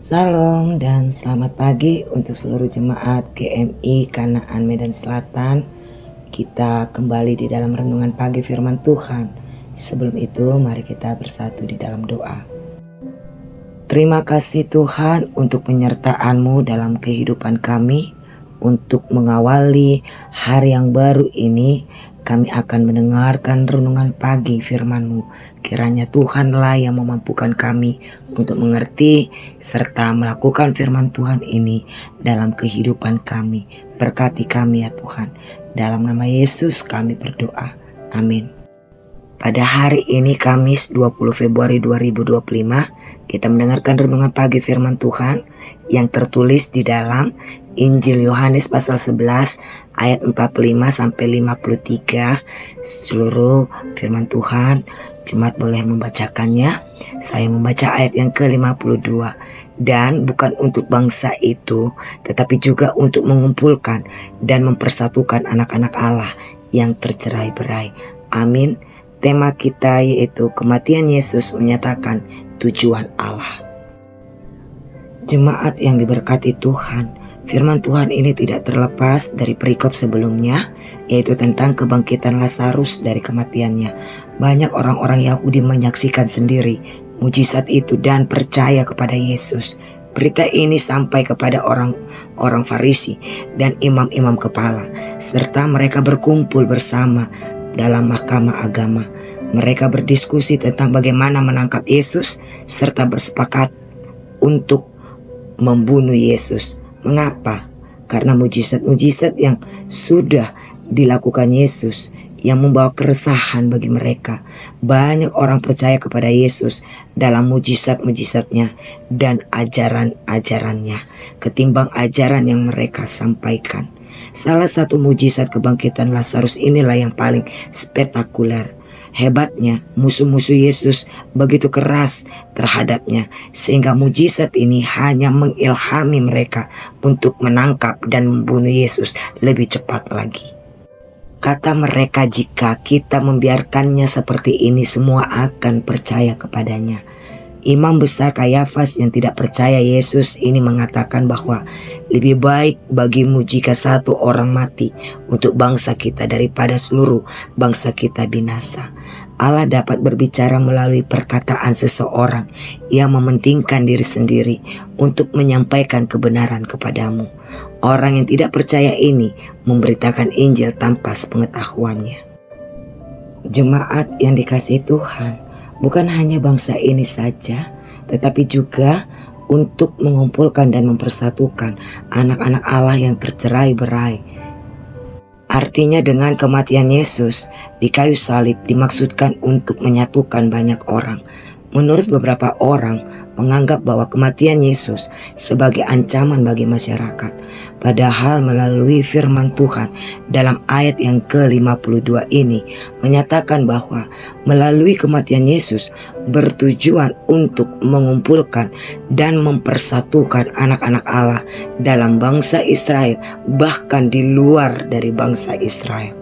Salam dan selamat pagi untuk seluruh jemaat GMI Kanaan Medan Selatan. Kita kembali di dalam renungan pagi firman Tuhan. Sebelum itu mari kita bersatu di dalam doa. Terima kasih Tuhan untuk penyertaan-Mu dalam kehidupan kami. Untuk mengawali hari yang baru ini, kami akan mendengarkan renungan pagi firman-Mu. Kiranya Tuhanlah yang memampukan kami untuk mengerti serta melakukan firman Tuhan ini dalam kehidupan kami. Berkati kami ya Tuhan. Dalam nama Yesus kami berdoa. Amin. Pada hari ini Kamis 20 Februari 2025, kita mendengarkan renungan pagi firman Tuhan yang tertulis di dalam Injil Yohanes pasal 11 ayat 45 sampai 53. Seluruh firman Tuhan, jemaat boleh membacakannya. Saya membaca ayat yang ke-52. Dan bukan untuk bangsa itu, tetapi juga untuk mengumpulkan dan mempersatukan anak-anak Allah yang tercerai-berai. Amin. Tema kita yaitu kematian Yesus menyatakan tujuan Allah. Jemaat yang diberkati Tuhan, firman Tuhan ini tidak terlepas dari perikop sebelumnya, yaitu tentang kebangkitan Lazarus dari kematiannya. Banyak orang-orang Yahudi menyaksikan sendiri mujizat itu dan percaya kepada Yesus. Berita ini sampai kepada orang-orang Farisi dan imam-imam kepala, serta mereka berkumpul bersama dalam mahkamah agama. Mereka berdiskusi tentang bagaimana menangkap Yesus serta bersepakat untuk membunuh Yesus. Mengapa? Karena mujizat-mujizat yang sudah dilakukan Yesus yang membawa keresahan bagi mereka. Banyak orang percaya kepada Yesus dalam mujizat-mujizatnya dan ajaran-ajarannya ketimbang ajaran yang mereka sampaikan. Salah satu mujizat kebangkitan Lazarus inilah yang paling spektakuler. Hebatnya, musuh-musuh Yesus begitu keras terhadapnya, sehingga mujizat ini hanya mengilhami mereka untuk menangkap dan membunuh Yesus lebih cepat lagi. Kata mereka, jika kita membiarkannya seperti ini, semua akan percaya kepadanya. Imam besar Kayafas yang tidak percaya Yesus ini mengatakan bahwa lebih baik bagimu jika satu orang mati untuk bangsa kita daripada seluruh bangsa kita binasa. Allah dapat berbicara melalui perkataan seseorang yang mementingkan diri sendiri untuk menyampaikan kebenaran kepadamu. Orang yang tidak percaya ini memberitakan Injil tanpa sepengetahuannya. Jemaat yang dikasihi Tuhan, bukan hanya bangsa ini saja, tetapi juga untuk mengumpulkan dan mempersatukan anak-anak Allah yang tercerai-berai. Artinya dengan kematian Yesus di kayu salib dimaksudkan untuk menyatukan banyak orang. Menurut beberapa orang menganggap bahwa kematian Yesus sebagai ancaman bagi masyarakat. Padahal melalui firman Tuhan dalam ayat yang ke-52 ini menyatakan bahwa melalui kematian Yesus bertujuan untuk mengumpulkan dan mempersatukan anak-anak Allah dalam bangsa Israel, bahkan di luar dari bangsa Israel.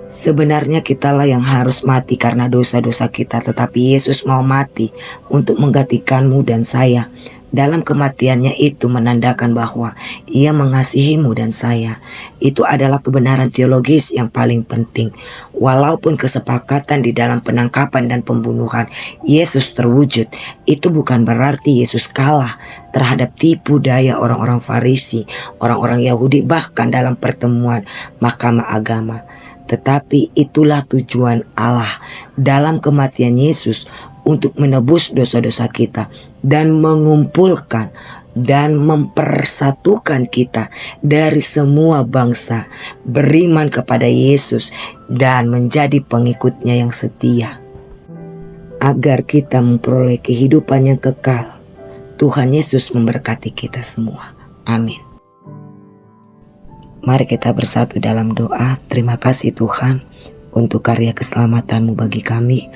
Sebenarnya kitalah yang harus mati karena dosa-dosa kita, tetapi Yesus mau mati untuk menggantikanmu dan saya. Dalam kematiannya itu menandakan bahwa Ia mengasihimu dan saya. Itu adalah kebenaran teologis yang paling penting. Walaupun kesepakatan di dalam penangkapan dan pembunuhan Yesus terwujud, itu bukan berarti Yesus kalah terhadap tipu daya orang-orang Farisi, orang-orang Yahudi, bahkan dalam pertemuan mahkamah agama. Tetapi itulah tujuan Allah dalam kematian Yesus untuk menebus dosa-dosa kita dan mengumpulkan dan mempersatukan kita dari semua bangsa beriman kepada Yesus dan menjadi pengikutnya yang setia, agar kita memperoleh kehidupan yang kekal. Tuhan Yesus memberkati kita semua. Amin. Mari kita bersatu dalam doa. Terima kasih Tuhan untuk karya keselamatan-Mu bagi kami.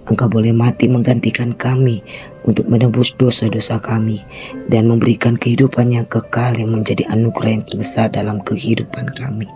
Engkau boleh mati menggantikan kami untuk menebus dosa-dosa kami dan memberikan kehidupan yang kekal yang menjadi anugerah yang terbesar dalam kehidupan kami.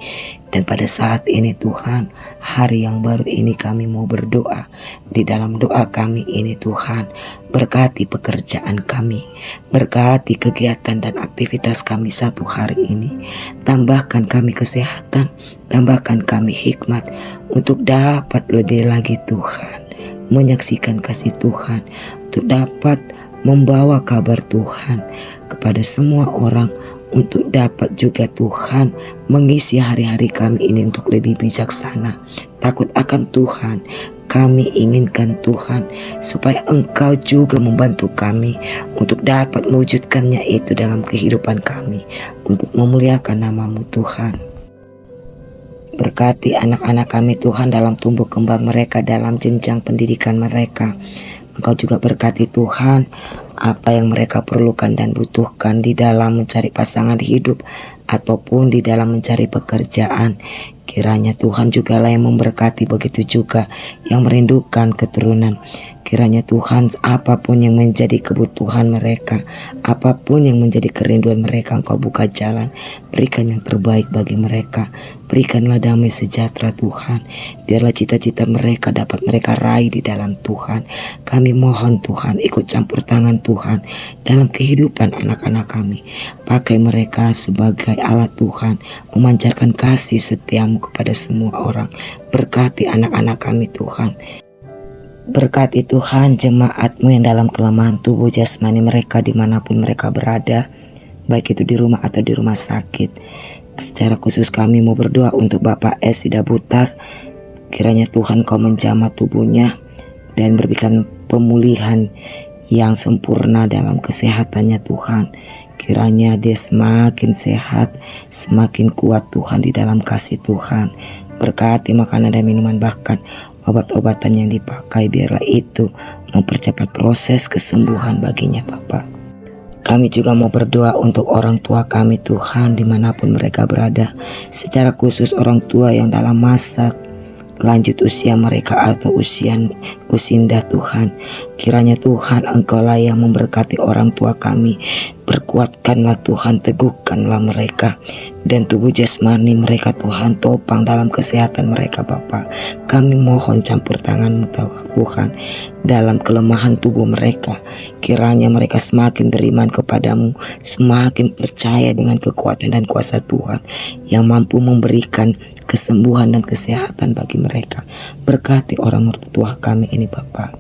Dan pada saat ini Tuhan, hari yang baru ini kami mau berdoa. Di dalam doa kami ini Tuhan, berkati pekerjaan kami, berkati kegiatan dan aktivitas kami satu hari ini. Tambahkan kami kesehatan, tambahkan kami hikmat untuk dapat lebih lagi Tuhan menyaksikan kasih Tuhan, untuk dapat membawa kabar Tuhan kepada semua orang, untuk dapat juga Tuhan mengisi hari-hari kami ini untuk lebih bijaksana, takut akan Tuhan. Kami inginkan Tuhan supaya Engkau juga membantu kami untuk dapat mewujudkannya itu dalam kehidupan kami, untuk memuliakan nama-Mu Tuhan. Berkati anak-anak kami Tuhan dalam tumbuh kembang mereka, dalam jenjang pendidikan mereka. Engkau juga berkati Tuhan apa yang mereka perlukan dan butuhkan di dalam mencari pasangan hidup ataupun di dalam mencari pekerjaan. Kiranya Tuhan juga lah yang memberkati, begitu juga yang merindukan keturunan. Kiranya Tuhan apapun yang menjadi kebutuhan mereka, apapun yang menjadi kerinduan mereka, Engkau buka jalan, berikan yang terbaik bagi mereka. Berikanlah damai sejahtera Tuhan, biarlah cita-cita mereka dapat mereka raih di dalam Tuhan. Kami mohon Tuhan, ikut campur tangan Tuhan dalam kehidupan anak-anak kami. Pakai mereka sebagai alat Tuhan, memancarkan kasih setiamu kepada semua orang. Berkati anak-anak kami Tuhan. Berkati Tuhan jemaat-Mu yang dalam kelemahan tubuh jasmani mereka dimanapun mereka berada, baik itu di rumah atau di rumah sakit. Secara khusus kami mau berdoa untuk Bapak S. Sidabutar. Kiranya Tuhan Kau menjamah tubuhnya dan berikan pemulihan yang sempurna dalam kesehatannya Tuhan. Kiranya dia semakin sehat, semakin kuat Tuhan di dalam kasih Tuhan. Berkati makanan dan minuman, bahkan obat-obatan yang dipakai, biarlah itu mempercepat proses kesembuhan baginya Bapak. Kami juga mau berdoa untuk orang tua kami Tuhan dimanapun mereka berada. Secara khusus orang tua yang dalam masa lanjut usia mereka atau usinda Tuhan. Kiranya Tuhan Engkaulah yang memberkati orang tua kami. Perkuatkanlah Tuhan, teguhkanlah mereka. Dan tubuh jasmani mereka Tuhan, topang dalam kesehatan mereka Bapa. Kami mohon campur tangan-Mu Tuhan dalam kelemahan tubuh mereka. Kiranya mereka semakin beriman kepadamu, semakin percaya dengan kekuatan dan kuasa Tuhan yang mampu memberikan kesembuhan dan kesehatan bagi mereka. Berkati orang tua kami ini Bapa.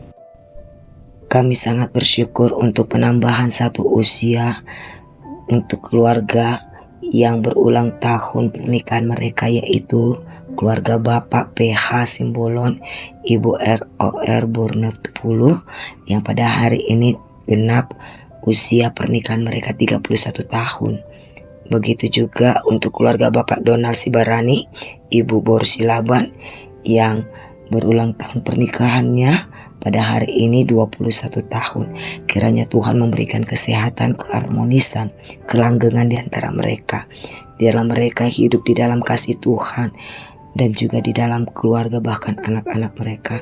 Kami sangat bersyukur untuk penambahan satu usia untuk keluarga yang berulang tahun pernikahan mereka, yaitu keluarga Bapak PH Simbolon, Ibu ROR Burnet 10, yang pada hari ini genap usia pernikahan mereka 31 tahun. Begitu juga untuk keluarga Bapak Donald Sibarani, Ibu Borsilaban yang berulang tahun pernikahannya pada hari ini 21 tahun. Kiranya Tuhan memberikan kesehatan, keharmonisan, kelanggengan di antara mereka. Biarlah mereka hidup di dalam kasih Tuhan dan juga di dalam keluarga, bahkan anak-anak mereka.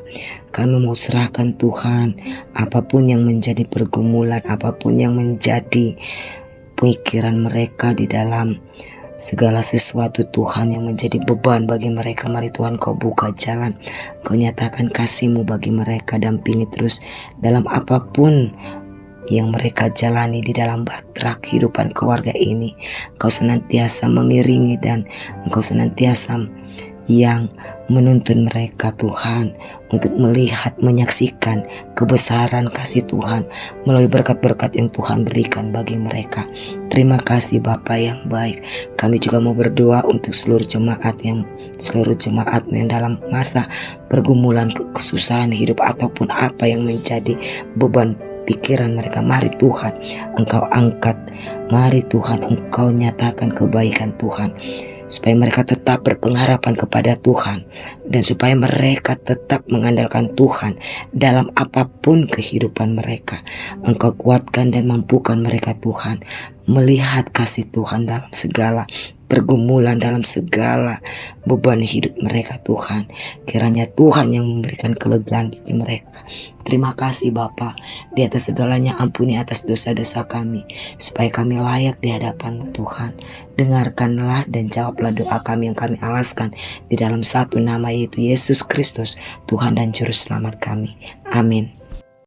Kami mau serahkan Tuhan apapun yang menjadi pergumulan, apapun yang menjadi pikiran mereka di dalam segala sesuatu Tuhan yang menjadi beban bagi mereka. Mari Tuhan Kau buka jalan, Kau nyatakan kasih-Mu bagi mereka. Dampingi terus dalam apapun yang mereka jalani di dalam bahtera kehidupan keluarga ini. Kau senantiasa mengiringi dan Engkau senantiasa yang menuntun mereka Tuhan untuk melihat, menyaksikan kebesaran kasih Tuhan melalui berkat-berkat yang Tuhan berikan bagi mereka. Terima kasih Bapa yang baik. Kami juga mau berdoa untuk seluruh jemaat yang dalam masa pergumulan, kesusahan hidup ataupun apa yang menjadi beban pikiran mereka. Mari Tuhan Engkau angkat, mari Tuhan Engkau nyatakan kebaikan Tuhan, supaya mereka tetap berpengharapan kepada Tuhan dan supaya mereka tetap mengandalkan Tuhan dalam apapun kehidupan mereka. Engkau kuatkan dan mampukan mereka Tuhan melihat kasih Tuhan dalam segala pergumulan, dalam segala beban hidup mereka Tuhan. Kiranya Tuhan yang memberikan kelegaan bagi mereka. Terima kasih Bapa, di atas segalanya ampuni atas dosa-dosa kami, supaya kami layak di hadapan-Mu Tuhan. Dengarkanlah dan jawablah doa kami yang kami alaskan di dalam satu nama, yaitu Yesus Kristus, Tuhan dan Juru Selamat kami. Amin.